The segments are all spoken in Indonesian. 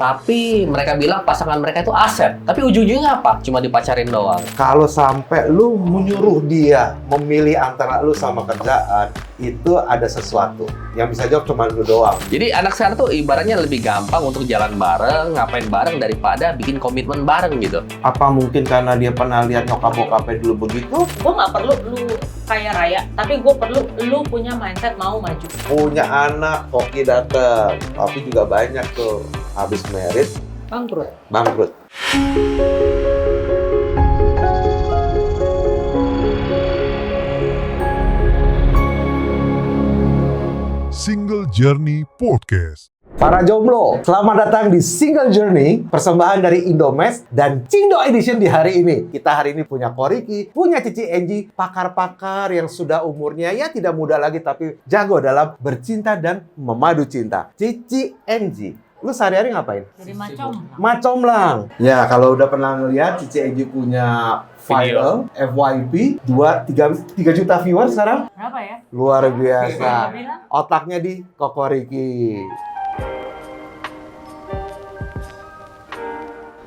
Tapi mereka bilang pasangan mereka itu aset. Tapi ujung-ujungnya apa? Cuma dipacarin doang. Kalau sampai lu menyuruh dia memilih antara lu sama kerjaan, itu ada sesuatu. Yang bisa jawab cuma lu doang. Jadi anak sekarang tuh ibaratnya lebih gampang untuk jalan bareng, ngapain bareng daripada bikin komitmen bareng gitu. Apa mungkin karena dia pernah lihat nyokap-bokapnya dulu begitu? Gue nggak perlu lu kaya raya, tapi gue perlu lu punya mindset mau maju. Punya anak, koki dateng. Tapi juga banyak tuh. Habis merit, bangkrut. Single Journey Podcast. Para jomblo, selamat datang di Single Journey, persembahan dari Indomaret dan Cindo Edition di hari ini. Kita hari ini punya Ko Ricky, punya Cici Enji, pakar-pakar yang sudah umurnya ya tidak muda lagi tapi jago dalam bercinta dan memadu cinta. Cici Enji, lu sehari-hari ngapain? Jadi macam. Macomlang. Ya, kalau udah pernah ngeliat Cici Enji punya viral FYP 3 juta viewer sekarang. Berapa ya? Luar biasa. Bilang. Otaknya di Ko Ricky.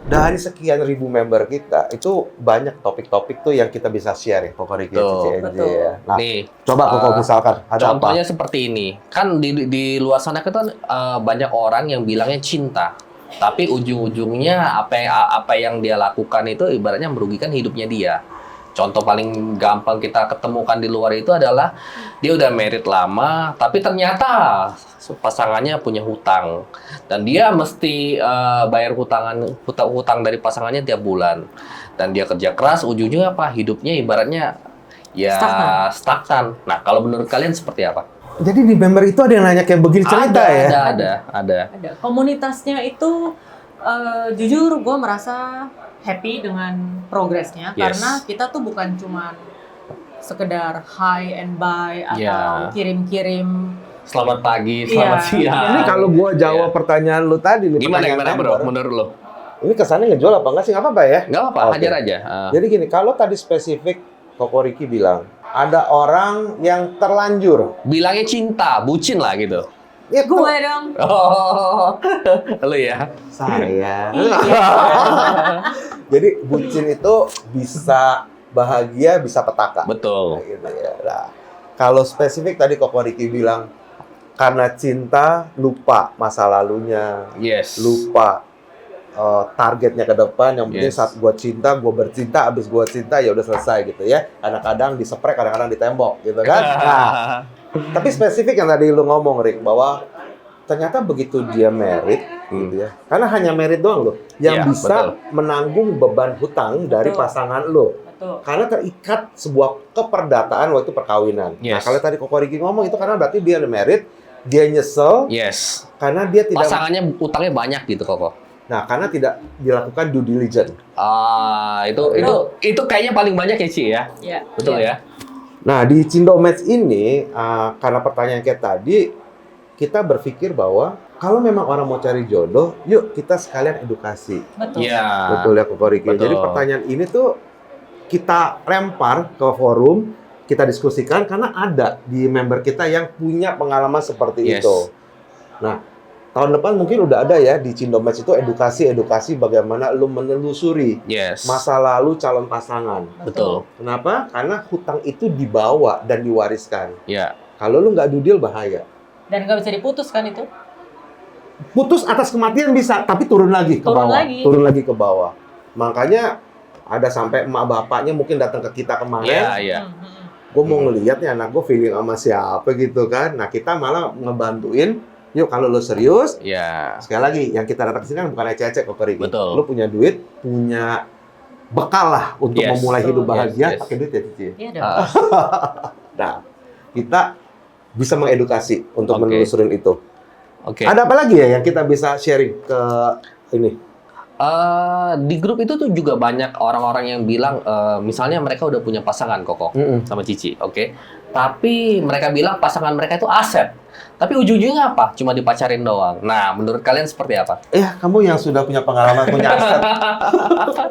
Dari sekian ribu member kita, itu banyak topik-topik tuh yang kita bisa share ya, Ko Ricky, Cici Enji ya. Nah, Nih, coba Koko misalkan, ada contohnya apa? seperti ini. Kan di luar sana kan banyak orang yang bilangnya cinta. Tapi ujung-ujungnya apa yang dia lakukan itu ibaratnya merugikan hidupnya dia. Contoh paling gampang kita ketemukan di luar itu adalah dia udah married lama, tapi ternyata pasangannya punya hutang dan dia mesti bayar hutang dari pasangannya tiap bulan. Dan dia kerja keras, ujungnya apa? Hidupnya ibaratnya ya stagnan. Nah, kalau menurut kalian seperti apa? Jadi di member itu ada yang nanya kayak begini cerita ya? Ada. Komunitasnya itu jujur gue merasa happy dengan progresnya. Yes. Karena kita tuh bukan cuma sekedar hi and bye atau Yeah. kirim-kirim. Selamat pagi, selamat Iya. siang. Ini kalau gua jawab pertanyaan lu tadi nih, Gimana pertanyaan bro, member, menurut lo? ini kesannya ngejual apa enggak sih? Nggak apa-apa ya? Nggak apa, Oke. hajar aja. Jadi gini, kalau tadi spesifik Ko Ricky bilang, ada orang yang terlanjur. Bilangnya cinta, bucin lah gitu. Itu Gue dong. Oh, lu ya? saya. Iya. Jadi bucin itu bisa bahagia, bisa petaka. Betul. Kayak gitu ya. Nah, kalau spesifik tadi Ko Ricky bilang, karena cinta lupa masa lalunya, Yes. lupa targetnya ke depan. Yang penting Yes. saat gua cinta, gua bercinta, abis gua cinta ya udah selesai gitu ya. Kadang-kadang diseprek, kadang-kadang ditembok gitu kan. Nah, tapi spesifik yang tadi lu ngomong, Rick, bahwa ternyata begitu dia merit gitu ya. Karena hanya merit doang loh yang Iya, bisa betul. menanggung beban hutang dari Betul. pasangan lo. Betul. Karena terikat sebuah keperdataan waktu perkawinan. Nah, Yes. kalau tadi Ko Ricky ngomong itu karena berarti dia merit, dia nyesel Yes. karena dia tidak. Pasangannya utangnya banyak gitu kok. Nah, karena tidak dilakukan due diligence. Itu kayaknya paling banyak ya, Ci ya? Iya. Betul ya? Nah, di Cindo Match ini, karena pertanyaan kayak tadi, kita berpikir bahwa kalau memang orang mau cari jodoh, yuk kita sekalian edukasi. Betul. Iya. Betul ya, Ko Ricky. Betul. Jadi pertanyaan ini tuh kita lempar ke forum, kita diskusikan karena ada di member kita yang punya pengalaman seperti Yes. itu. Nah, tahun depan mungkin udah ada ya di Cindo Match itu edukasi bagaimana lu menelusuri Yes. masa lalu calon pasangan. Betul. Kenapa? Karena hutang itu dibawa dan diwariskan. Ya. Kalau lu nggak dudil bahaya. Dan nggak bisa diputus kan itu? Putus atas kematian bisa, tapi turun lagi ke Turun bawah. lagi. Turun lagi ke bawah. Makanya ada sampai emak bapaknya mungkin datang ke kita kemarin. Iya, iya. Gue mau ngeliat nih anak gue feeling sama siapa gitu kan. Nah, kita malah ngebantuin. Yuk kalau lu serius, Iya. sekali lagi yang kita datang ke sini kan bukan ecek-ecek kok, Ricky. Betul. Lu punya duit, punya bekal lah untuk Yes. memulai hidup Betul. bahagia. Yes. Pakai duit ya, Cici. Iya dong. Nah, kita bisa mengedukasi untuk Oke. menelusurin itu. Oke. Ada apa lagi ya yang kita bisa sharing ke ini? Di grup itu tuh juga banyak orang-orang yang bilang, misalnya mereka udah punya pasangan Koko sama Cici, oke. Tapi mereka bilang pasangan mereka itu aset. Tapi ujung-ujungnya apa? Cuma dipacarin doang. Nah, menurut kalian seperti apa? Kamu yang sudah punya pengalaman, punya aset.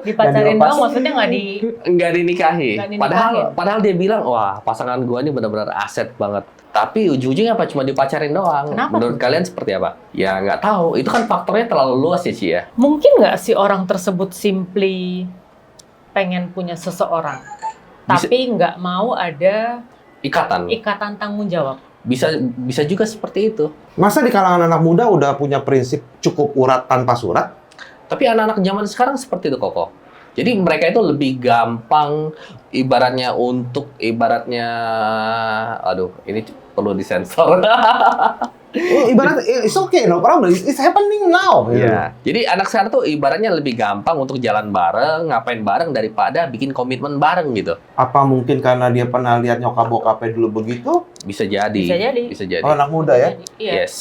Dipacarin dilepas. dong, maksudnya nggak di... Nggak dinikahi. Nggak dinikahin. Padahal dia bilang, wah pasangan gua ini benar-benar aset banget. Tapi ujung-ujungnya apa? Cuma dipacarin doang. Kenapa Menurut kalian seperti apa? Ya nggak tahu. Itu kan faktornya terlalu luas ya, Ci ya. Mungkin nggak sih orang tersebut simply pengen punya seseorang, Bisa- tapi nggak mau ada Ikatan. ikatan tanggung jawab. Bisa juga seperti itu. Masa di kalangan anak muda udah punya prinsip cukup urat tanpa surat? Tapi anak-anak zaman sekarang seperti itu, Koko. Jadi mereka itu lebih gampang ibaratnya, aduh, ini perlu disensor. Ibarat, it's okay, no problem. It's happening now. gitu. Iya. Jadi anak sekarang tuh ibaratnya lebih gampang untuk jalan bareng, ngapain bareng daripada bikin komitmen bareng gitu. Apa mungkin karena dia pernah lihat nyokap bokapnya dulu begitu? Bisa jadi. Bisa jadi. Bisa jadi. Oh, anak muda ya? Iya. Yes.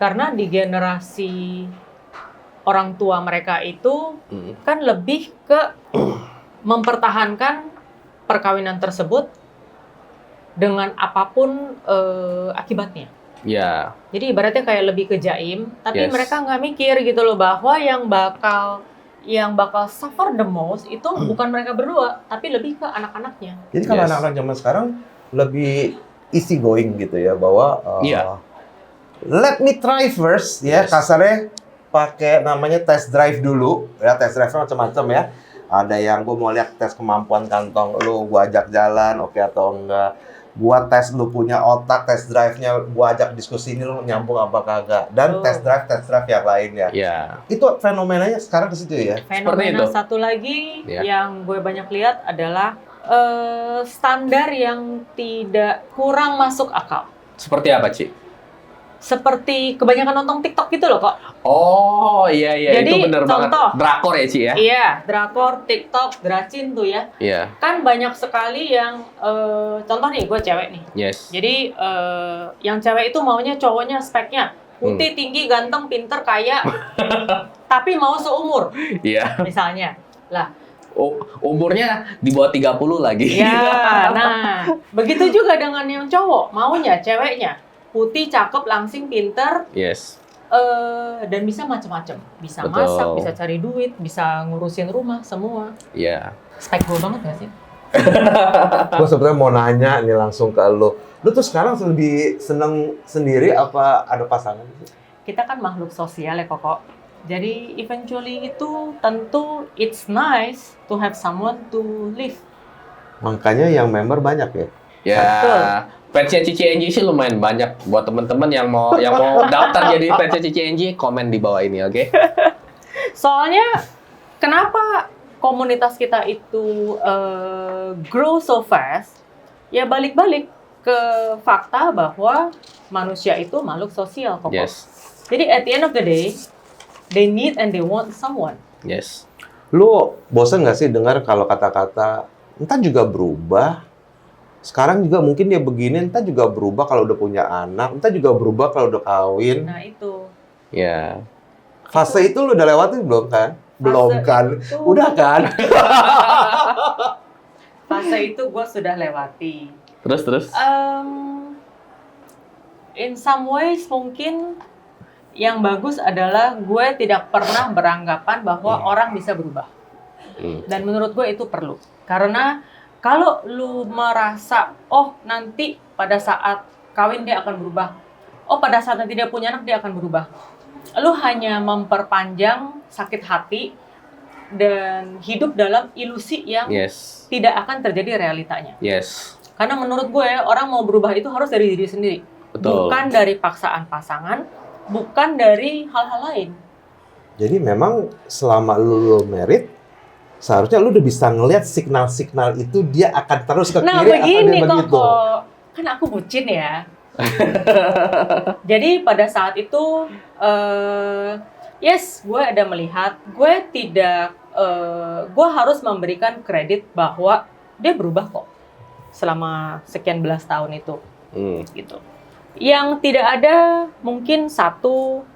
Karena di generasi orang tua mereka itu Hmm. kan lebih ke mempertahankan perkawinan tersebut dengan apapun akibatnya. Ya. Jadi ibaratnya kayak lebih ke jaim, tapi Yes. mereka nggak mikir gitu loh bahwa yang bakal suffer the most itu bukan mereka berdua, tapi lebih ke anak-anaknya. Jadi kalau Yes. anak-anak zaman sekarang lebih easy going gitu ya, bahwa Iya. let me try first ya, Yes. kasarnya pakai namanya test drive dulu ya, test drive macam-macam ya. Ada yang gue mau lihat tes kemampuan kantong lu, gue ajak jalan, oke atau enggak. Gua tes lu punya otak, test drive-nya gua ajak diskusi ini lu nyambung apa kagak. Dan Oh. test drive yang lainnya. Ya. Itu fenomenanya sekarang ke situ ya. Fenomena itu. satu lagi Ya. yang gue banyak lihat adalah standar yang tidak kurang masuk akal. Seperti apa, Ci? Seperti kebanyakan nonton TikTok gitu loh kok. Oh, iya Jadi, itu bener banget. contoh. Drakor ya, Ci ya? Iya, drakor, TikTok, dracin tuh ya. Iya. Kan banyak sekali yang, contoh nih, gue cewek nih. Yes. Jadi, yang cewek itu maunya cowoknya speknya putih, tinggi, ganteng, pinter, kaya, tapi mau seumur, Iya. misalnya. Lah, Umurnya di bawah 30 lagi. ya, nah, begitu juga dengan yang cowok, maunya ceweknya putih, cakep, langsing, pinter, Yes. dan bisa macam-macam. Bisa Betul. masak, bisa cari duit, bisa ngurusin rumah, semua. Iya. Spek gue banget gak sih? Gue sebenarnya mau nanya nih langsung ke lu. Lu tuh sekarang lebih seneng sendiri apa ada pasangan? Kita kan makhluk sosial ya, Koko. Jadi, eventually itu tentu it's nice to have someone to live. Makanya yang member banyak ya. Ya, Betul. fansnya Cici Enji sih lumayan banyak. Buat teman-teman yang mau daftar jadi fansnya Cici Enji, komen di bawah ini, oke? Soalnya, kenapa komunitas kita itu grow so fast? Ya balik-balik ke fakta bahwa manusia itu makhluk sosial, Koko. Yes. Jadi at the end of the day, they need and they want someone. Yes. Lu bosen nggak sih dengar kalau kata-kata entah juga berubah? Sekarang juga mungkin dia begini, entah juga berubah kalau udah punya anak, entah juga berubah kalau udah kawin. Nah itu. Ya. Fase itu lu udah lewatin belum kan? Belum Fase kan? itu- Udah kan? Fase itu gue sudah lewati. Terus. In some ways mungkin yang bagus adalah gue tidak pernah beranggapan bahwa orang bisa berubah. Dan menurut gue itu perlu. Karena kalau lu merasa, oh nanti pada saat kawin dia akan berubah. Oh pada saat nanti dia punya anak dia akan berubah. Lu hanya memperpanjang sakit hati dan hidup dalam ilusi yang Yes. tidak akan terjadi realitanya. Yes. Karena menurut gue orang mau berubah itu harus dari diri sendiri. Betul. Bukan dari paksaan pasangan, bukan dari hal-hal lain. Jadi memang selama lu married, seharusnya lu udah bisa ngelihat signal-signal itu dia akan terus ke Nah kiri atau begini dia begitu. kok, kan aku bucin ya. Jadi pada saat itu, yes, gue ada melihat, gue harus memberikan kredit bahwa dia berubah kok selama sekian belas tahun itu, gitu. Yang tidak ada mungkin satu,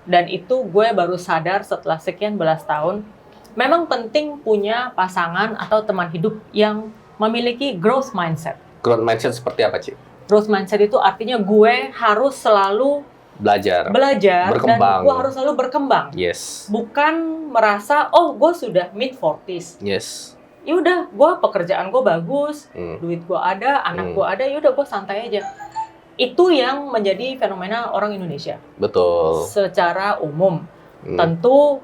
dan itu gue baru sadar setelah sekian belas tahun. Memang penting punya pasangan atau teman hidup yang memiliki growth mindset. Growth mindset seperti apa, Ci? Growth mindset itu artinya gue harus selalu Belajar. dan Berkembang. gue harus selalu berkembang. Yes. Bukan merasa, oh gue sudah mid 40s. Yes. Ya udah, gue pekerjaan gue bagus, Hmm. duit gue ada, anak gue ada, ya udah gue santai aja. Itu yang menjadi fenomena orang Indonesia. Betul. Secara umum. Hmm. Tentu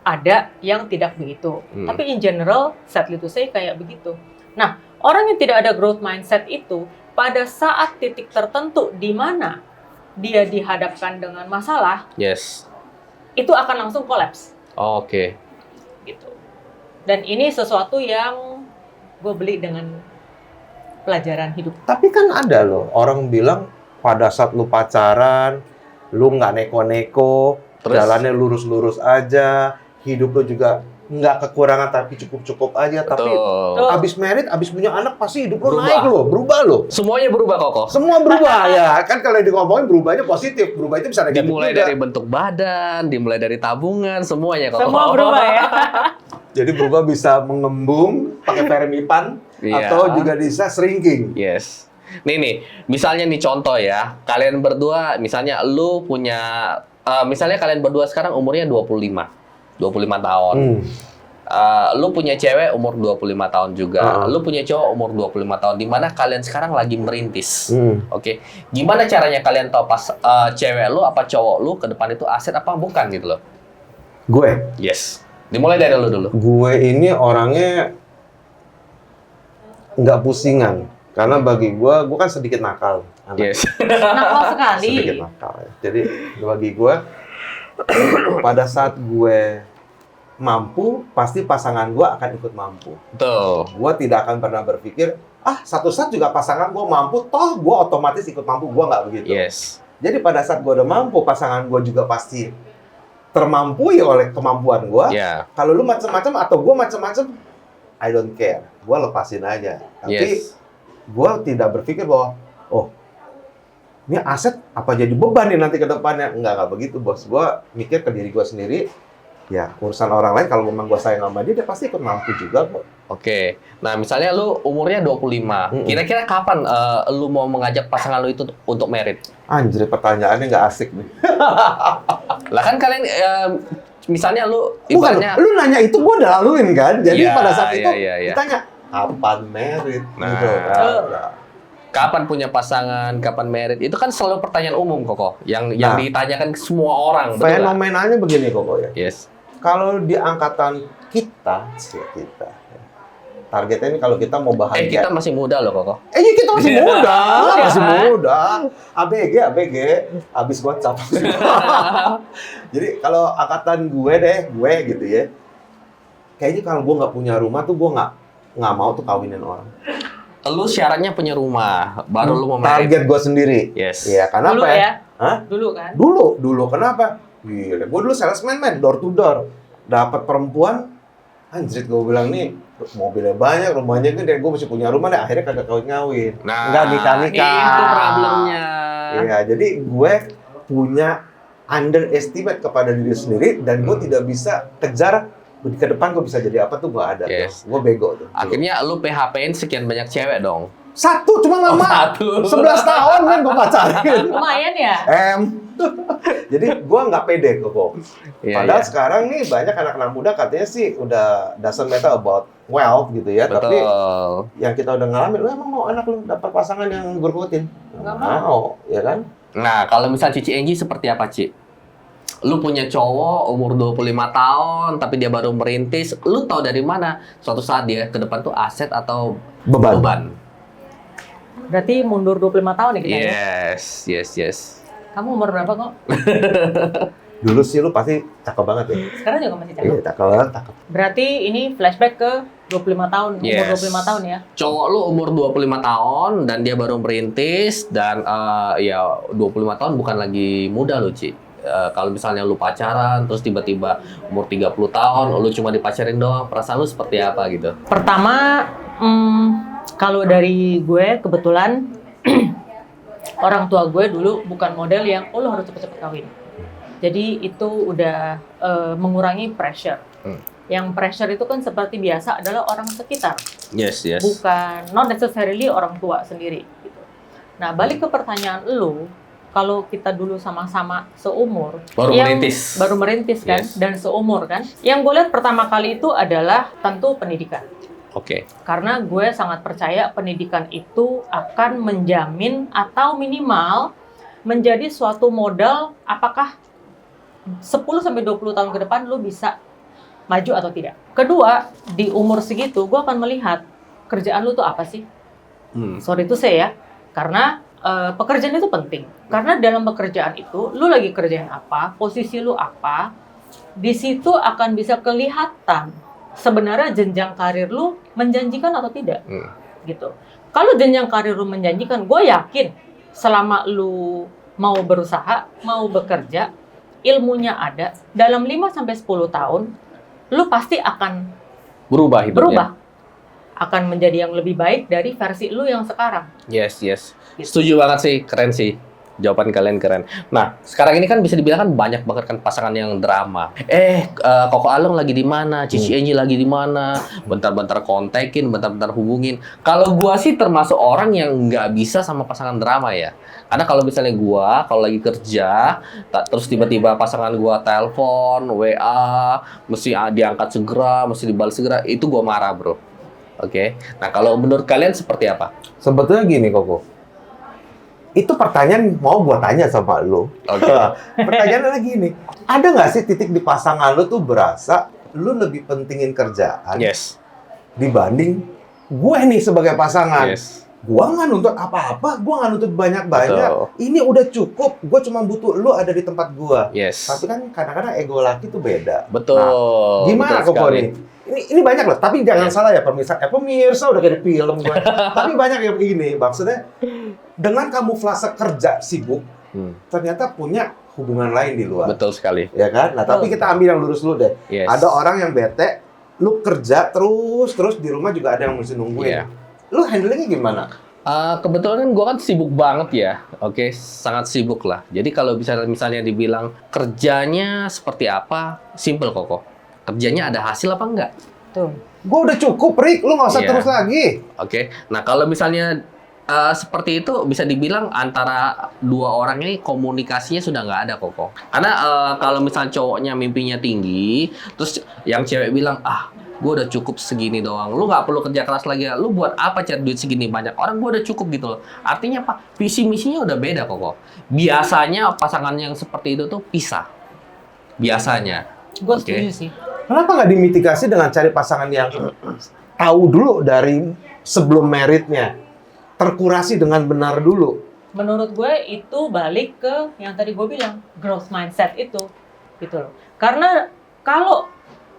ada yang tidak begitu. Hmm. Tapi in general, sadly to say, kayak begitu. Nah, orang yang tidak ada growth mindset itu, pada saat titik tertentu di mana dia dihadapkan dengan masalah, Yes. itu akan langsung kolaps. Oke. Gitu. Dan ini sesuatu yang gue beli dengan pelajaran hidup. Tapi kan ada loh, orang bilang pada saat lu pacaran, lu nggak neko-neko, Terus? jalannya lurus-lurus aja, hidup lu juga nggak kekurangan tapi cukup-cukup aja. Tapi Betul. abis merit, abis punya anak, pasti hidup lu Berubah. naik loh, berubah loh. Semuanya berubah Koko. Semua berubah ya, kan kalau ngomongin berubahnya positif, berubah itu bisa negatif Dimulai juga. dari bentuk badan, dimulai dari tabungan, semuanya Koko. Semua berubah ya. Jadi berubah bisa mengembung, pakai permipan, Iya. atau juga bisa shrinking. Yes. Nih, misalnya nih contoh ya, kalian berdua, misalnya lu punya, misalnya kalian berdua sekarang umurnya 25 tahun. Lu punya cewek umur 25 tahun juga, lu punya cowok umur 25 tahun, di mana kalian sekarang lagi merintis. Oke, gimana caranya kalian tahu pas cewek lu apa cowok lu ke depan itu aset apa bukan gitu loh? Gue Yes. Dimulai dari lu dulu. ini orangnya nggak pusingan. Karena bagi gue kan sedikit nakal. Anak. Yes. Nakal sekali. Sedikit nakal ya. Jadi bagi gue, pada saat gue mampu, pasti pasangan gue akan ikut mampu. Tuh. Gue tidak akan pernah berpikir, satu saat juga pasangan gue mampu, toh gue otomatis ikut mampu. Gue nggak begitu. Yes. Jadi pada saat gue udah mampu, pasangan gue juga pasti termampui oleh kemampuan gue. Ya. Kalau lu macam-macam atau gue macam-macam, I don't care. Gue lepasin aja. Tapi Yes. gue tidak berpikir bahwa, ini aset apa jadi beban nih nanti ke depannya. Nggak begitu, bos. Gue mikir ke diri gue sendiri, ya urusan orang lain, kalau memang gue sayang sama dia pasti ikut mampu juga kok. Oke. Nah, misalnya lu umurnya 25. Kira-kira kapan lu mau mengajak pasangan lu itu untuk merit? Anjir, pertanyaannya nggak asik nih. Lah kan kalian misalnya lu Bukan, ibaratnya lu nanya itu gue udah laluin kan. Jadi Iya, pada saat itu iya. ditanya, kapan merit? Nah. Gitu kan. kapan punya pasangan, kapan merit, itu kan selalu pertanyaan umum Koko yang ditanyakan ke semua orang. Betul nggak? Fenomenanya begini Koko ya. Yes. Kalau di angkatan kita, targetnya ini kalau kita mau bahagia. Kita masih muda loh Koko. Ya kita masih muda, masih kan? muda. ABG, habis WhatsApp. Jadi kalau angkatan gue gitu ya. Kayaknya kalau gue nggak punya rumah tuh gue nggak mau tuh kawinin orang. Lu syaratnya punya rumah, baru lu mau merit. Target gue sendiri. Yes. Iya, kenapa Dulu ya? ya? Hah? Dulu kan? Dulu kenapa? Gila, gue dulu salesman door to door. Dapat perempuan, anjrit gue bilang nih, mobilnya banyak, rumahnya gede, gue masih punya rumah deh, akhirnya kagak kawin-kawin. Nah, Nggak nikah-nikah. itu problemnya. Iya, jadi gue punya underestimate kepada diri sendiri dan gue tidak bisa kejar ke depan gue bisa jadi apa tuh gue ada. Yes. Gue bego tuh. Akhirnya lu PHP-in sekian banyak cewek dong. Satu cuma lama. satu. 11 tahun kan gue pacarin. Lumayan ya? Jadi gue nggak pede kok. Iya, Padahal iya. sekarang nih banyak anak-anak muda katanya sih udah doesn't matter about wealth gitu ya. Betul. Tapi yang kita udah ngalamin, lu emang mau anak lu dapat pasangan yang berkutin? Nggak mau. Ya kan? Nah, kalau misal Cici Enji seperti apa, Ci? Lu punya cowok umur 25 tahun, tapi dia baru merintis, lu tahu dari mana suatu saat dia ke depan tuh aset atau Beban. Berarti mundur 25 tahun ya kita ya? Yes. Kamu umur berapa kok? Dulu sih lu pasti cakep banget ya. Sekarang juga masih Iya, cakep. cakep. Berarti ini flashback ke 25 tahun, Yes. umur 25 tahun ya? Cowok lu umur 25 tahun dan dia baru merintis dan ya 25 tahun bukan lagi muda lu, Ci. Kalau misalnya lu pacaran terus tiba-tiba umur 30 tahun lu cuma dipacarin doang, perasaan lu seperti apa gitu? Pertama, kalau dari gue kebetulan orang tua gue dulu bukan model yang lo harus cepet-cepet kawin. Jadi itu udah mengurangi pressure. Yang pressure itu kan seperti biasa adalah orang sekitar, Yes. bukan not necessarily orang tua sendiri. Gitu. Nah, balik ke pertanyaan lu, kalau kita dulu sama-sama seumur, Baru yang merintis. baru merintis kan, Yes. dan seumur kan, yang gue lihat pertama kali itu adalah tentu pendidikan. Oke. Karena gue sangat percaya pendidikan itu akan menjamin atau minimal menjadi suatu modal apakah 10-20 tahun ke depan lu bisa maju atau tidak. Kedua, di umur segitu gue akan melihat kerjaan lu tuh apa sih? Sorry itu saya ya, karena pekerjaan itu penting. Karena dalam pekerjaan itu, lu lagi kerjain apa, posisi lu apa, di situ akan bisa kelihatan sebenarnya jenjang karir lu menjanjikan atau tidak, gitu. Kalau jenjang karir lu menjanjikan, gue yakin selama lu mau berusaha, mau bekerja, ilmunya ada, dalam 5-10 tahun, lu pasti akan Berubah hidupnya. berubah. Akan menjadi yang lebih baik dari versi lu yang sekarang. Yes. Gitu. Setuju banget sih, keren sih. Jawaban kalian keren. Nah, sekarang ini kan bisa dibilang kan banyak banget kan pasangan yang drama. Koko Alung lagi di mana? Cici Enji lagi di mana? Bentar-bentar kontekin, bentar-bentar hubungin. Kalau gua sih termasuk orang yang nggak bisa sama pasangan drama ya. Karena kalau misalnya gua kalau lagi kerja, terus tiba-tiba pasangan gua telepon, WA, mesti diangkat segera, mesti dibalas segera, itu gua marah, bro. Oke. Nah, kalau menurut kalian seperti apa? Sebetulnya gini, Koko. Itu pertanyaan mau gua tanya sama lu. Oke. Pertanyaannya lagi gini. Ada nggak sih titik di pasangan lu tuh berasa lu lebih pentingin kerjaan Yes. dibanding gue nih sebagai pasangan? Yes. Gua nggak nuntut apa-apa, gua nggak nuntut banyak-banyak. Betul. Ini udah cukup. Gue cuma butuh lu ada di tempat gua. Yes. Tapi kan kadang-kadang ego laki tuh beda. Betul. Nah, gimana Betul Koko sekali. nih? Ini banyak loh, tapi jangan Yes. salah ya pemirsa udah kayak di film gue. Tapi banyak yang begini, maksudnya dengan kamuflase kerja sibuk, ternyata punya hubungan lain di luar. Betul sekali. Ya kan? Nah, tapi kita ambil yang lurus dulu deh. Yes. Ada orang yang bete, lu kerja terus di rumah juga ada yang mesti nungguin. Iya. Lu handlingnya gimana? Kebetulan kan gue kan sibuk banget ya, oke, sangat sibuk lah. Jadi kalau misalnya dibilang kerjanya seperti apa, simple kok. Kerjanya ada hasil apa enggak? Tuh. Gue udah cukup, Rick. Lu nggak usah Iya. terus lagi. Oke, nah kalau misalnya seperti itu bisa dibilang antara dua orang ini komunikasinya sudah nggak ada kok. Karena kalau misalnya cowoknya mimpinya tinggi, terus yang cewek bilang gue udah cukup segini doang. Lu nggak perlu kerja keras lagi. Lu buat apa cari duit segini banyak? Orang gue udah cukup gitu loh. Artinya apa? Visi misinya udah beda kok. Biasanya pasangan yang seperti itu tuh pisah. Biasanya. Gue Oke. setuju sih. Kenapa nggak dimitigasi dengan cari pasangan yang tahu dulu dari sebelum meritnya? Terkurasi dengan benar dulu. Menurut gue itu balik ke yang tadi gue bilang, growth mindset itu. Gitu loh. Karena kalau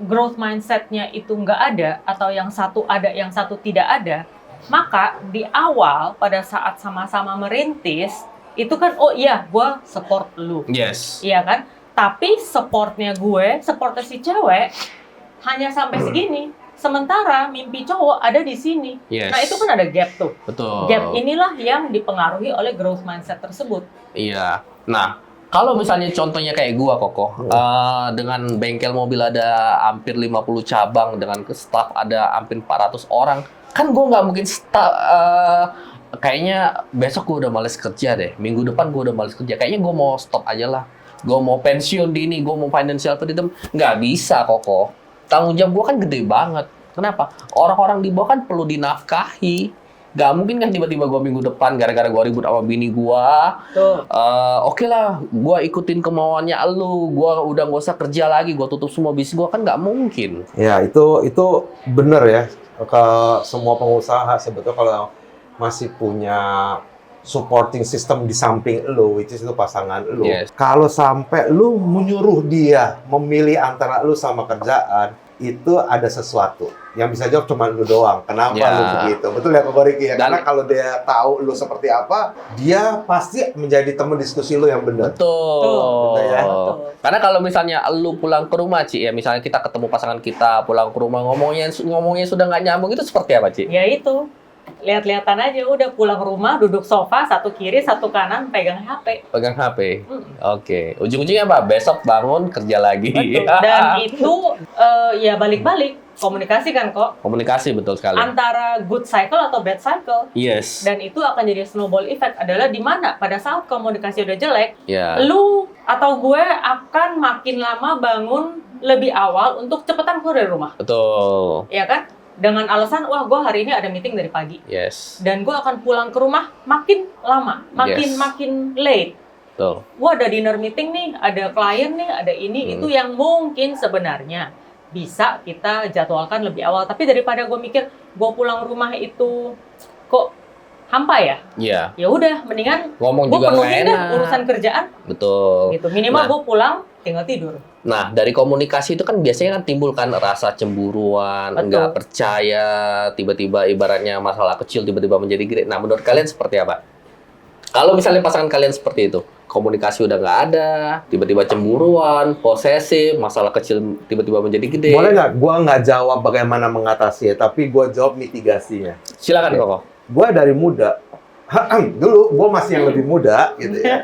growth mindset-nya itu nggak ada, atau yang satu ada, yang satu tidak ada, maka di awal pada saat sama-sama merintis, itu kan, oh iya, gue support lu. Yes. Iya kan? Tapi supportnya si cewek, hanya sampai segini. Sementara mimpi cowok ada di sini. Yes. Nah, itu kan ada gap tuh. Betul. Gap inilah yang dipengaruhi oleh growth mindset tersebut. Iya. Nah, kalau misalnya contohnya kayak gua, Koko, dengan bengkel mobil ada hampir 50 cabang, dengan staff ada hampir 400 orang, kan gua nggak mungkin kayaknya besok gua udah males kerja deh, minggu depan gua udah males kerja, kayaknya gua mau stop aja lah, gua mau pensiun dini, gua mau financial freedom, nggak bisa, Koko. Tanggung jawab gua kan gede banget. Kenapa? Orang-orang di bawah kan perlu dinafkahi. Gak mungkin kan tiba-tiba gue minggu depan gara-gara gue ribut sama bini gue. Tuh. Oke lah, gue ikutin kemauannya elu. Gue udah gak usah kerja lagi, gue tutup semua bisnis gue, kan gak mungkin. Ya, itu bener ya. Kalau semua pengusaha sebetulnya kalau masih punya supporting system di samping lu, which is itu pasangan lu. Yes. Kalau sampai lu menyuruh dia memilih antara lu sama kerjaan, itu ada sesuatu. Yang bisa jawab cuma lu doang. Kenapa Ya. lu begitu? Betul ya, Koko Riki ya? Dan- Karena kalau dia tahu lu seperti apa, dia pasti menjadi teman diskusi lu yang benar. Betul. Betul ya? Betul. Karena kalau misalnya lu pulang ke rumah, Ci, ya misalnya kita ketemu pasangan kita, pulang ke rumah ngomongnya sudah nggak nyambung, itu seperti apa, Ci? Ya itu. Lihat-lihatan aja, udah pulang rumah, duduk sofa, satu kiri, satu kanan, pegang HP. Pegang HP. Mm. Oke. Ujung-ujungnya apa? Besok bangun kerja lagi. Betul. Dan itu ya balik-balik. komunikasi kan kok. Komunikasi betul sekali. Antara good cycle atau bad cycle. Yes. Dan itu akan jadi snowball effect adalah di mana pada saat komunikasi udah jelek, Ya. lu atau gue akan makin lama bangun lebih awal untuk cepetan keluar dari rumah. Betul. Ya kan? Dengan alasan, wah gue hari ini ada meeting dari pagi. Yes. Dan gue akan pulang ke rumah makin lama, Yes. makin late. Betul. Wah ada dinner meeting nih, ada klien nih, ada ini, itu yang mungkin sebenarnya bisa kita jadwalkan lebih awal. Tapi daripada gue mikir, gue pulang rumah itu kok hampa ya? Iya. Ya udah, mendingan Ngomong gue juga nggak penuhin deh enak. urusan kerjaan. Betul. Gitu. Minimal Nah. gue pulang, tinggal tidur. Nah, dari komunikasi itu kan biasanya kan timbul kan rasa cemburuan, Betul. nggak percaya, tiba-tiba ibaratnya masalah kecil tiba-tiba menjadi gede. Nah, menurut kalian seperti apa? Kalau misalnya pasangan kalian seperti itu, komunikasi udah nggak ada, tiba-tiba cemburuan, posesif, masalah kecil tiba-tiba menjadi gede. Boleh nggak? Gua nggak jawab bagaimana mengatasi ya, tapi gua jawab mitigasinya. Silakan, Oke. Koko. Gua dari muda, dulu gua masih yang lebih muda gitu ya.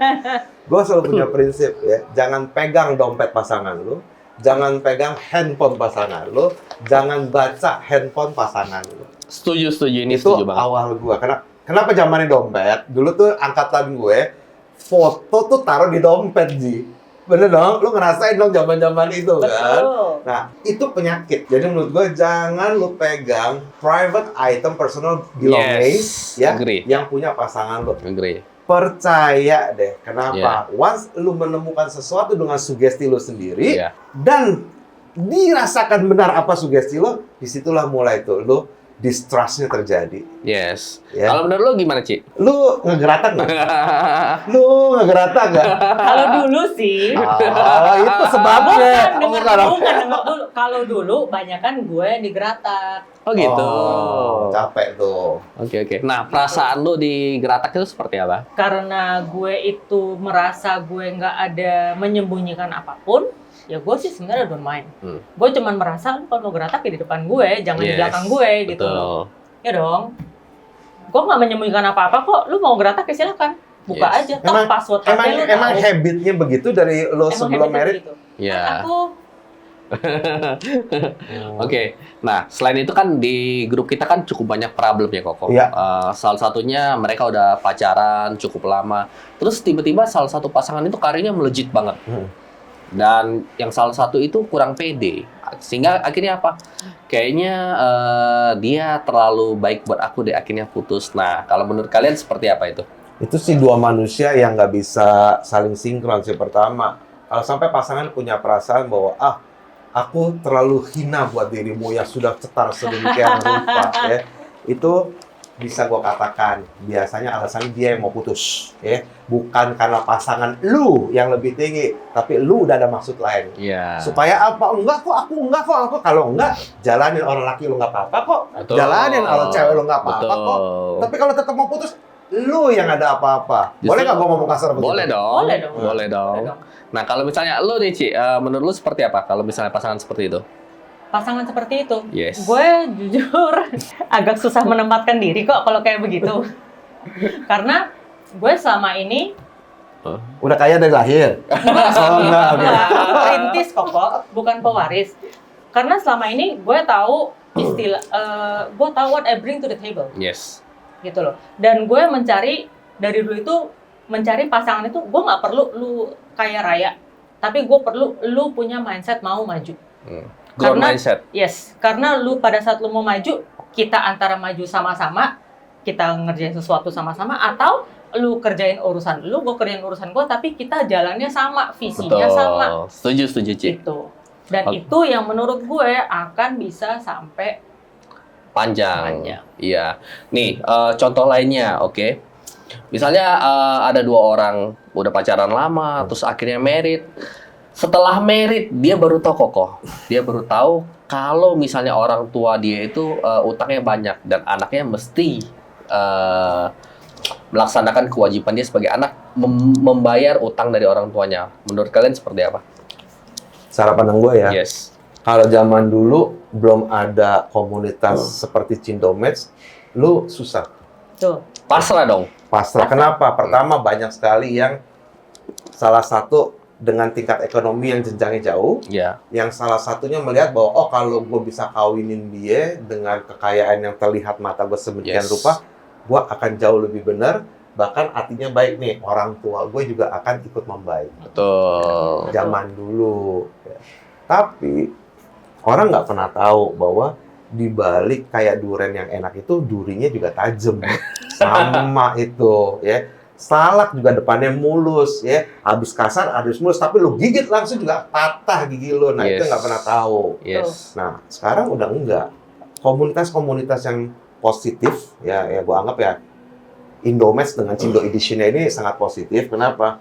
Gua selalu punya prinsip ya, jangan pegang dompet pasangan lu, jangan pegang handphone pasangan lu, jangan baca handphone pasangan lu. Setuju, ini Itu setuju banget. awal gua. Kenapa zamannya dompet? Dulu tuh angkatan gue, foto tuh taruh di dompet, Ji. Bener dong? Lu ngerasain dong zaman-zaman itu kan? Betul. Nah, itu penyakit. Jadi menurut gue jangan lu pegang private item, personal belongings Yes, ya, agree. yang punya pasangan lu. Agree. Percaya deh. Kenapa? Once lu menemukan sesuatu dengan sugesti lu sendiri Iya. dan dirasakan benar apa sugesti lu, disitulah mulai tuh lu distrustnya terjadi. Yes. Ya. Kalau menurut lo gimana, Ci? Lu ngegeratak nggak? Lu ngegeratak nggak? Kalau dulu sih, Oh, itu sebabnya. bukan dengar dulu. Kalau dulu banyakan gue yang digeratak. Oh gitu. Oh, capek tuh. Oke. Nah, perasaan lo di Geratak itu seperti apa? Karena gue itu merasa gue nggak ada menyembunyikan apapun, ya gue sih sebenarnya don't mind. Gue cuman merasa lu kalau mau geratak ya di depan gue, jangan di Yes, belakang gue gitu. Betul. Ya dong. Gue nggak menyembunyikan apa-apa kok. Lu mau geratak ya silakan. Buka Yes. aja. Toh password HP lu Emang tahu. habitnya begitu dari lo Emang sebelum habitnya married? begitu. Ya. Aku Oke. Nah, selain itu kan di grup kita kan cukup banyak problem ya, Koko. Iya. Salah satunya mereka udah pacaran cukup lama. Terus tiba-tiba salah satu pasangan itu karirnya melejit banget. Dan yang salah satu itu kurang pede. Sehingga akhirnya apa? Kayaknya dia terlalu baik buat aku deh, akhirnya putus. Nah, kalau menurut kalian seperti apa itu? Itu sih dua manusia yang nggak bisa saling sinkron sih. Pertama, kalau sampai pasangan punya perasaan bahwa aku terlalu hina buat dirimu yang sudah cetar sedemikian rupa ya, itu bisa gue katakan biasanya alasannya dia yang mau putus ya, bukan karena pasangan lu yang lebih tinggi, tapi lu udah ada maksud lain. Iya. Supaya apa? Enggak kok, aku enggak kok. Aku kalau enggak, jalanin orang laki lu nggak apa-apa kok. Betul. Jalanin orang cewek lu nggak apa-apa Betul. kok. Tapi kalau tetap mau putus, lu yang ada apa-apa. Justru- Boleh nggak gua ngomong kasar begitu? Boleh dong. Boleh dong. Boleh dong. Boleh dong. Nah, kalau misalnya lo nih, Ci, menurut lo seperti apa kalau misalnya pasangan seperti itu? pasangan seperti itu. Yes. Gue jujur agak susah menempatkan diri kok kalau kayak begitu. Karena gue selama ini Udah kaya dari lahir. Oh, enggak. perintis kok, bukan pewaris. Karena selama ini gue tahu istilah, gue tahu what I bring to the table, Yes. gitu loh. Dan gue mencari dari dulu itu mencari pasangan itu, gue nggak perlu lu kaya raya, tapi gue perlu lu punya mindset mau maju. Growth Karena- mindset. Yes, karena lu pada saat lu mau maju, kita antara maju sama-sama, kita ngerjain sesuatu sama-sama, atau lu kerjain urusan lu, gue kerjain urusan gue, tapi kita jalannya sama, visinya sama, Setuju, Ci. gitu. Dan Oke. itu yang menurut gue akan bisa sampai Panjang. Panjang. Iya. Nih, contoh lainnya, oke. Misalnya ada dua orang udah pacaran lama, terus akhirnya married. Setelah married, dia baru tahu kokoh. Dia baru tahu kalau misalnya orang tua dia itu utangnya banyak dan anaknya mesti melaksanakan kewajiban dia sebagai anak membayar utang dari orang tuanya. Menurut kalian seperti apa? Cara pandang gue ya. Yes. Kalau zaman dulu belum ada komunitas seperti Cindomets, lu susah. tuh. Pasrah dong. Pasrah. Kenapa? Pertama banyak sekali yang salah satu dengan tingkat ekonomi yang jenjangnya jauh, Ya. yang salah satunya melihat bahwa oh kalau gue bisa kawinin dia dengan kekayaan yang terlihat mata gue sedemikian Yes. rupa, gue akan jauh lebih benar, bahkan artinya baik nih, orang tua gue juga akan ikut membaik. Betul. Zaman dulu. Ya. Tapi orang nggak pernah tahu bahwa di balik kayak durian yang enak itu durinya juga tajam. Sama itu ya. Salak juga depannya mulus ya. Habis kasar, habis mulus, tapi lu gigit langsung juga patah gigi lu. Nah, itu Yes. nggak pernah tahu. Yes. Nah, sekarang udah enggak. Komunitas-komunitas yang positif ya gua anggap ya Indomass dengan Cindo Edition-nya ini sangat positif. Kenapa?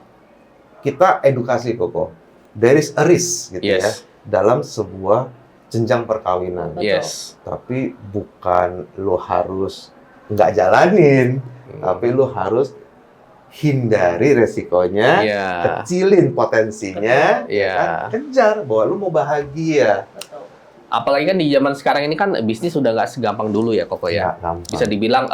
Kita edukasi Koko. There is a risk gitu ya Yes. dalam sebuah jenjang perkawinan. Betul. Yes. Tapi bukan lu harus nggak jalanin, tapi lu harus hindari resikonya, Iya. kecilin potensinya, Betul. Iya. kan? Kejar bahwa lu mau bahagia. Betul. Apalagi kan di zaman sekarang ini kan bisnis udah nggak segampang dulu ya Koko ya. Gampang. Bisa dibilang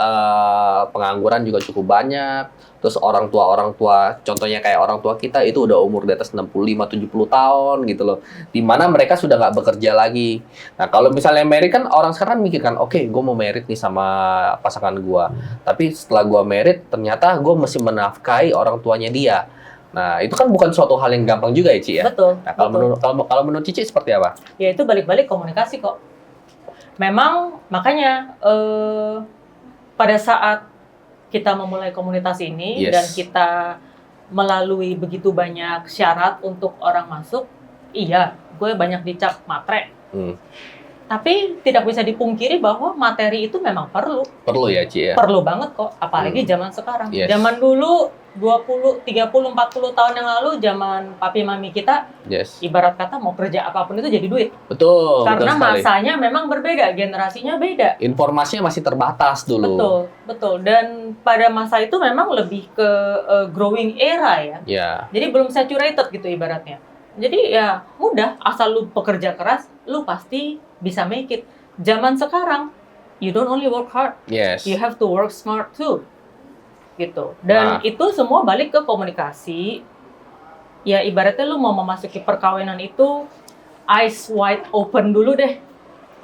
pengangguran juga cukup banyak. Terus orang tua, contohnya kayak orang tua kita itu udah umur di atas 65-70 tahun gitu loh. Dimana mereka sudah nggak bekerja lagi. Nah kalau misalnya married kan orang sekarang mikir kan, oke gue mau married nih sama pasangan gue. Tapi setelah gue married ternyata gue mesti menafkahi orang tuanya dia. Nah itu kan bukan suatu hal yang gampang juga ya Ci ya. Betul. Nah kalau betul. menurut Cici seperti apa? Ya itu balik-balik komunikasi kok. Memang makanya pada saat kita memulai komunitas ini Yes. dan kita melalui begitu banyak syarat untuk orang masuk, iya, gue banyak dicap matre. Hmm. Tapi tidak bisa dipungkiri bahwa materi itu memang perlu. Perlu ya Ci ya. Perlu banget kok, apalagi zaman sekarang. Yes. Zaman dulu 20, 30, 40 tahun yang lalu, zaman papi mami kita, Yes. ibarat kata mau kerja apapun itu jadi duit. Betul. Karena betul sekali. masanya memang berbeda, generasinya beda. Informasinya masih terbatas dulu. Betul, betul. Dan pada masa itu memang lebih ke growing era ya. Ya. Jadi belum saturated gitu ibaratnya. Jadi ya mudah, asal lu pekerja keras, lu pasti bisa make it. Zaman sekarang, you don't only work hard, Yes. you have to work smart too. Gitu. Dan Nah. itu semua balik ke komunikasi. Ya ibaratnya lu mau memasuki perkawinan itu eyes wide open dulu deh.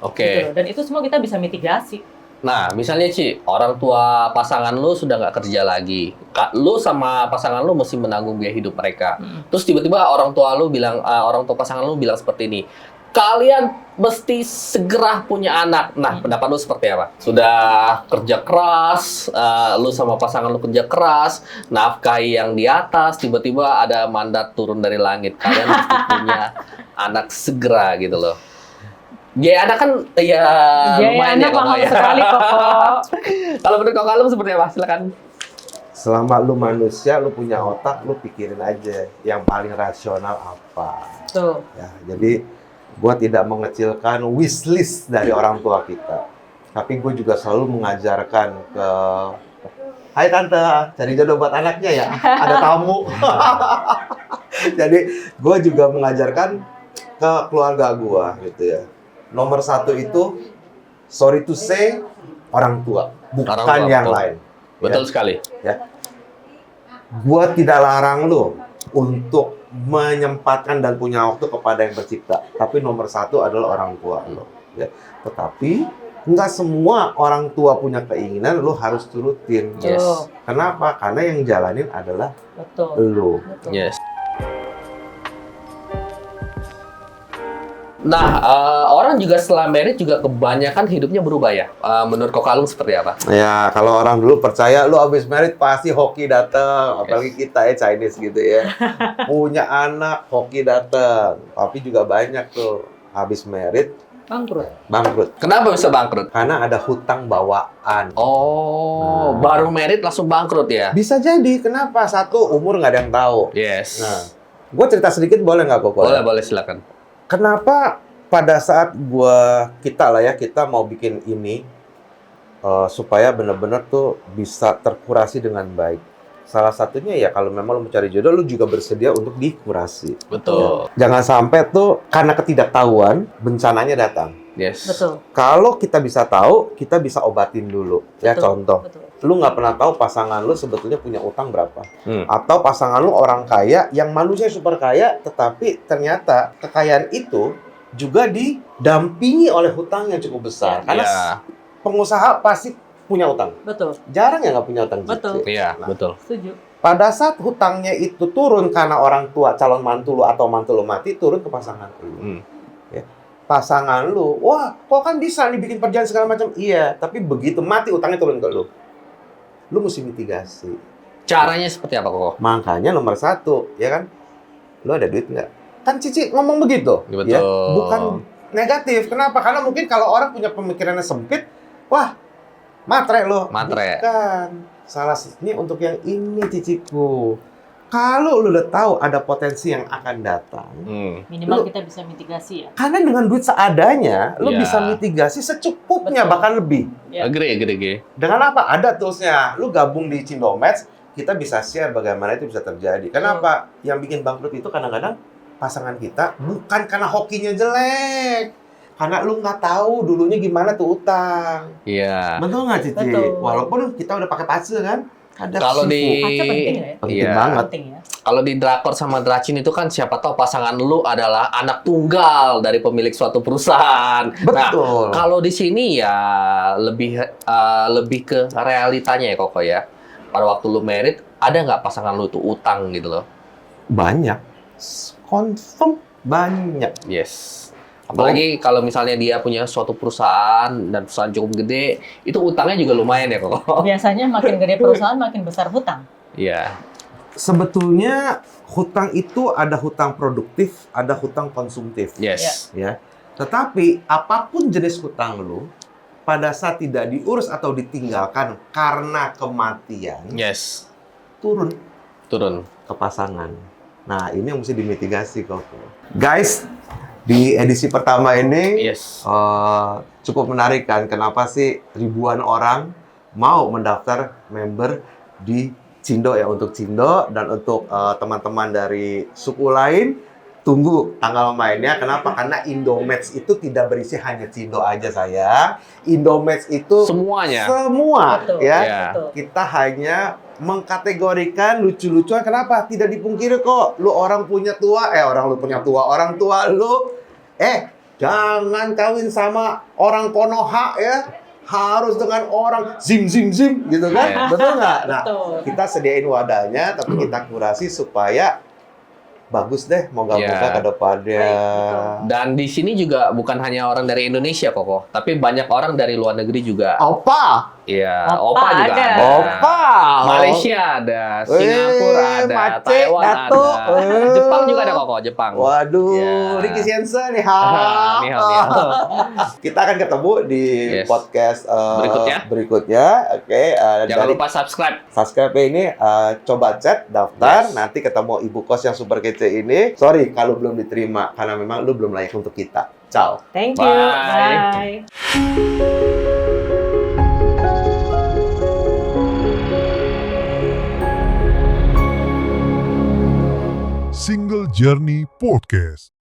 Oke. Gitu. Dan itu semua kita bisa mitigasi. Nah, misalnya Ci, orang tua pasangan lu sudah nggak kerja lagi. Lu sama pasangan lu mesti menanggung biaya hidup mereka. Terus tiba-tiba orang tua pasangan lu bilang seperti ini. Kalian mesti segera punya anak. Nah, pendapat lu seperti apa? Sudah kerja keras, lu sama pasangan lu kerja keras, nafkahi yang di atas, tiba-tiba ada mandat turun dari langit. Kalian mesti punya anak segera gitu loh. Ya, anak kan ya lumayan anak Koko, mahal sekali kok. Kalau menurut Koko lu seperti apa? Silakan. Selama lu manusia, lu punya otak, lu pikirin aja yang paling rasional apa. Tuh. Ya, jadi gua tidak mengecilkan wishlist dari orang tua kita. Tapi gue juga selalu mengajarkan ke Hai Tante, cari jodoh buat anaknya ya. Ada tamu. Jadi gue juga mengajarkan ke keluarga gua gitu ya. Nomor satu itu, sorry to say, orang tua, bukan Orang tua, yang betul. lain. Betul sekali. Gua tidak larang lu untuk menyempatkan dan punya waktu kepada yang pencipta. Tapi nomor satu adalah orang tua lo. Ya. Tetapi nggak semua orang tua punya keinginan lo harus turutin. Yes. Kenapa? Karena yang jalanin adalah Betul. lo. Betul. Yes. Nah, orang juga setelah married juga kebanyakan hidupnya berubah ya. Menurut Koko Alung seperti apa? Ya, kalau orang dulu percaya lu abis married pasti hoki datang. Apalagi kita ya Chinese gitu ya. Punya anak, hoki datang. Tapi juga banyak tuh habis married bangkrut. Kenapa bisa bangkrut? Karena ada hutang bawaan. Oh, baru married langsung bangkrut ya? Bisa jadi. Kenapa? Satu, umur nggak ada yang tahu. Yes. Nah, gue cerita sedikit boleh nggak Koko? boleh silakan. Kenapa pada saat kita mau bikin ini supaya benar-benar tuh bisa terkurasi dengan baik. Salah satunya ya kalau memang lu mencari jodoh, lu juga bersedia untuk dikurasi. Betul. Jangan sampai tuh karena ketidaktahuan bencananya datang. Yes. Betul. Kalau kita bisa tahu, kita bisa obatin dulu. Ya Betul. contoh, Betul. lu nggak pernah tahu pasangan lu sebetulnya punya utang berapa. Hmm. Atau pasangan lu orang kaya yang manusia super kaya, tetapi ternyata kekayaan itu juga didampingi oleh hutang yang cukup besar. Karena Iya. pengusaha pasti punya utang. Betul. Jarang yang nggak punya utang. Cici. Betul. Iya, Nah, betul. Setuju. pada saat hutangnya itu turun karena orang tua, calon mantu lu atau mantu lu mati, turun ke pasangan lu. Hmm. Pasangan lu, wah kok kan bisa nih bikin perjalanan segala macam. Iya, tapi begitu mati utangnya turun ke lu. Lu mesti mitigasi. Caranya seperti apa kok? Makanya nomor 1, ya kan? Lu ada duit nggak? Kan Cici ngomong begitu. Betul. Ya? Bukan negatif. Kenapa? Karena mungkin kalau orang punya pemikirannya sempit, wah, matre lo. Matre. Bukan. Salah ini untuk yang ini, Ciciku. Kalau lu udah tahu ada potensi yang akan datang, Minimal kita bisa mitigasi ya. karena dengan duit seadanya, lu Ya. bisa mitigasi secukupnya, Betul. bahkan lebih. Ya. Agree. Dengan apa? Ada toolsnya. Lu gabung di Cindomets, kita bisa share bagaimana itu bisa terjadi. Kenapa? Yang bikin bangkrut itu kadang-kadang pasangan kita bukan karena hokinya jelek. Karena lu nggak tahu dulunya gimana tuh utang. Iya. Betul nggak, Cici? Betul. Walaupun kita udah pakai pace kan, ada Kalau sifu. di Pace penting ya? Penting Iya. banget. Penting ya. Kalau di drakor sama dracin itu kan siapa tahu pasangan lu adalah anak tunggal dari pemilik suatu perusahaan. Nah, Betul. kalau di sini ya lebih ke realitanya ya Koko ya. Pada waktu lu married, ada nggak pasangan lu tuh utang gitu loh? Banyak. Confirm banyak. Yes. Apalagi kalau misalnya dia punya suatu perusahaan dan perusahaan cukup gede, itu utangnya juga lumayan ya Koko. Biasanya makin gede perusahaan makin besar hutang. Iya. Sebetulnya hutang itu ada hutang produktif, ada hutang konsumtif. Yes. Ya. Tetapi apapun jenis hutang lu, pada saat tidak diurus atau ditinggalkan karena kematian, Yes. turun Turun. ke pasangan. Nah, ini yang mesti dimitigasi kok. Guys, di edisi pertama ini Yes. cukup menarik kan? Kenapa sih ribuan orang mau mendaftar member di Cindo ya, untuk Cindo dan untuk teman-teman dari suku lain. Tunggu tanggal mainnya. Kenapa? Karena Indomets itu tidak berisi hanya Cindo aja, sayang. Indomets itu Semuanya. semua, Betul. ya. Iya. Betul. Kita hanya mengkategorikan lucu-lucuan. Kenapa? Tidak dipungkiri kok. Lu orang punya tua, orang lu punya tua, orang tua lu, jangan kawin sama orang Konoha ya. Harus dengan orang zim gitu kan? Iya. Betul nggak? Nah, Betul. kita sediain wadahnya, tapi kita kurasi supaya bagus deh, moga-moga Iya. ke depannya. Dan di sini juga bukan hanya orang dari Indonesia Koko, tapi banyak orang dari luar negeri juga. Opa! Iya, Opa Opa juga ada. ada. Opa! Malaysia ada, Singapura ada, Mace, Taiwan Dato. ada. Jepang juga ada Koko, Jepang. Waduh, Ya. Ricky Siense nih. Ni hao. Kita akan ketemu di Yes. podcast Berikutnya. Oke, Jangan dari lupa subscribe. subscribe ini, coba chat, daftar, Yes. nanti ketemu ibu kos yang super kece ini. Sorry kalau belum diterima, karena memang lu belum layak untuk kita. Ciao. Thank you. Bye. Bye. Single Journey Podcast.